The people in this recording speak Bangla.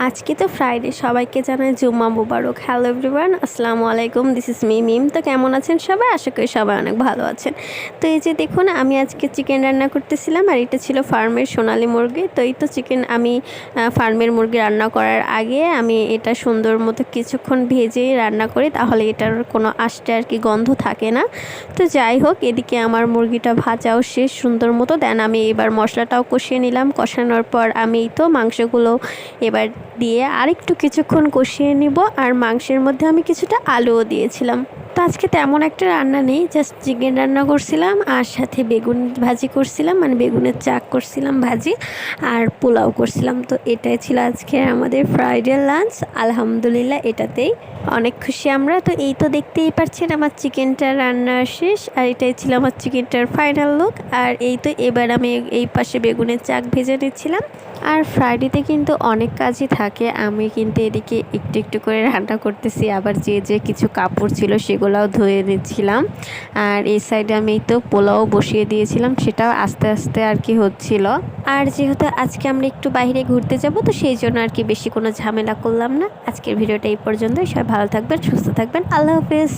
আজকে তো ফ্রাইডে, সবাইকে জানাই জুম্মা মুবারক। হ্যালো এভরিওয়ান, আসসালামু আলাইকুম। দিস ইজ মিম। তো কেমন আছেন সবাই? আশা করি সবাই অনেক ভালো আছেন। তো এই যে দেখুন, আমি আজকে চিকেন রান্না করতেছিলাম, আর এটা ছিল ফার্মের সোনালী মুরগি। তো এই তো চিকেন আমি ফার্মের মুরগি রান্না করার আগে আমি এটা সুন্দর মতো কিছুক্ষণ ভেজেই রান্না করি, তাহলে এটার কোনো আষ্টে আর কি গন্ধ থাকে না। তো যাই হোক, এদিকে আমার মুরগিটা ভাজাও শেষ সুন্দর মতো। দেন আমি এবার মশলাটাও কষিয়ে নিলাম। কষানোর পর আমি এই তো মাংসগুলো এবার দিয়ে আরেকটু কিছুক্ষণ কষিয়ে নিব। আর মাংসের মধ্যে আমি কিছুটা আলুও দিয়েছিলাম। তো আজকে তেমন একটা রান্না নেই, জাস্ট চিকেন রান্না করছিলাম আর সাথে বেগুন ভাজি করছিলাম, মানে বেগুনের চাক করছিলাম ভাজি, আর পোলাও করছিলাম। তো এটাই ছিল আজকে আমাদের ফ্রাইডে লাঞ্চ। আলহামদুলিল্লাহ এটাতেই অনেক খুশি আমরা। তো এই তো দেখতেই পাচ্ছেন আমার চিকেনটা রান্না শেষ, আর এটাই ছিল আমার চিকেনটার ফাইনাল লুক। আর এই তো এবার আমি এই পাশে বেগুনের চাক ভেজে নিচ্ছিলাম। আর ফ্রাইডেতে কিন্তু অনেক কাজই থাকে, আমি কিন্তু এদিকে একটু একটু করে রান্না করতেছি, আবার যে কিছু কাপড় ছিল সেগুলোও ধুয়ে দিচ্ছিলাম। আর এই সাইডে আমি তো পোলাও বসিয়ে দিয়েছিলাম, সেটাও আস্তে আস্তে আর কি হচ্ছিল। আর যেহেতু আজকে আমরা একটু বাইরে ঘুরতে যাব, তো সেই জন্য আর কি বেশি কোনো ঝামেলা করলাম না। আজকের ভিডিওটা এই পর্যন্তই। সবাই ভালো থাকবেন, সুস্থ থাকবেন। আল্লাহ হাফেজ।